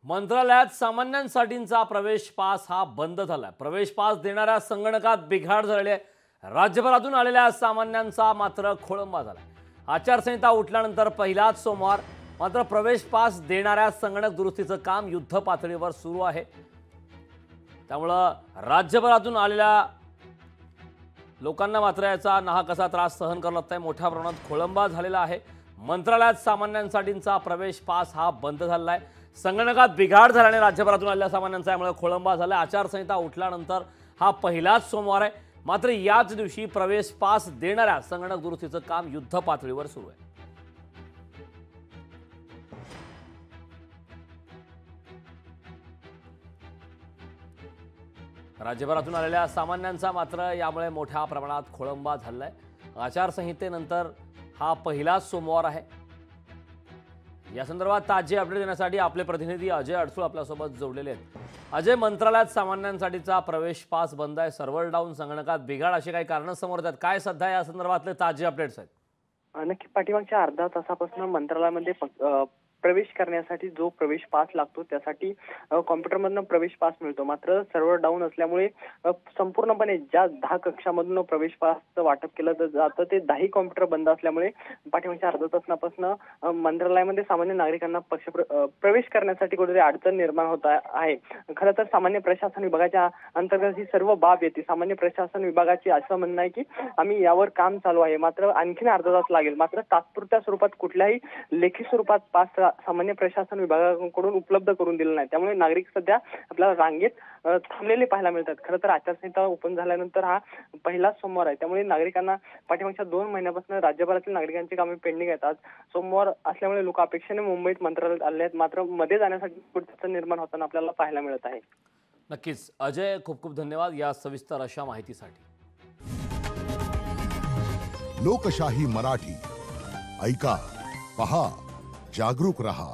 मंत्रालयात सामान्यांसाठीचा प्रवेश पास हा बंद झालाय। प्रवेश पास देणाऱ्या संगणकात बिघाड झालेले राज्यभरातून आलेल्या सामान्यांचा मात्र खोळंबा झाला। आचारसंहिता उठल्यानंतर पहिलाच सोमवार मात्र प्रवेश पास देणाऱ्या संगणक दुरुस्तीचं काम युद्ध पातळीवर सुरू आहे। त्यामुळे राज्यभरातून आलेल्या लोकांना मात्र याचा नाहकसा त्रास सहन करावा लागतोय। मोठ्या प्रमाणात खोळंबा झालेला आहे। मंत्रालयात सामान्यांसाठीचा प्रवेश पास हा बंद झाला आहे। संगणकात बिघाड झाल्याने राज्यभरातून आलेल्या सामान्यांचा यामुळे खोळंबा झाला। आचारसंहिता उठल्यानंतर हा पहिलाच सोमवार आहे। मात्र याच दिवशी प्रवेश पास देणाऱ्या संगणक दुरुस्तीचं काम युद्ध पातळीवर सुरू आहे। राज्यभरातून आलेल्या सामान्यांचा मात्र यामुळे मोठ्या प्रमाणात खोळंबा झालाय। आचारसंहितेनंतर हा पहिलाच सोमवार आहे। या संदर्भात ताजे अपडेट देण्यासाठी आपले प्रतिनिधी अजय अडसूळ आपल्यासोबत जोडलेले आहेत। अजय, मंत्रालयात सामान्यांसाठीचा प्रवेश पास बंद आहे, सर्व्हर डाऊन, संगणकात बिघाड, अशी काही कारणं समोर येतात। काय सध्या या संदर्भातले ताजे अपडेट्स आहेत? नक्की पाठीमागच्या अर्धा तासापासून मंत्रालयामध्ये प्रवेश करण्यासाठी जो प्रवेश पास लागतो त्यासाठी कॉम्प्युटरमधून प्रवेश पास मिळतो। मात्र सर्व्हर डाऊन असल्यामुळे संपूर्णपणे ज्या 10 कक्षामधून प्रवेश पासचं वाटप केलं जातं ते 10 कॉम्प्युटर बंद असल्यामुळे पाठीमागच्या अर्धा तासापासून मंत्रालयामध्ये सामान्य नागरिकांना प्रवेश करण्यासाठी कुठेतरी अडचण निर्माण होत आहे। खरं तर सामान्य प्रशासन विभागाच्या अंतर्गत ही सर्व बाब येते। सामान्य प्रशासन विभागाची असं म्हणणं आहे की आम्ही यावर काम चालू आहे, मात्र आणखीन अर्धा तास लागेल। मात्र तात्पुरत्या स्वरूपात कुठल्याही लेखी स्वरूपात पास सामान्य प्रशासन विभागाकडून उपलब्ध करून दिलं नाही। त्यामुळे नागरिक सध्या आपल्याला रांगेत थांबलेले पाहायला मिळतात। खरं तर आचारसंहिता ओपन झाल्यानंतर हा पहिलाच सोमवार आहे। त्यामुळे नागरिकांना पाठीमागच्या 2 महिन्यापासून राज्यभरातील नागरिकांची कामे पेंडिंग आहेत। आज सोमवार असल्यामुळे लोक अपेक्षेने मुंबईत मंत्रालयात आले आहेत, मात्र मध्ये जाण्यासाठी अडचण निर्माण होताना आपल्याला पाहायला मिळत आहे। नक्कीच अजय, खूप खूप धन्यवाद या सविस्तर अशा माहितीसाठी। लोकशाही मराठी ऐका, पहा, जागरूक रहा।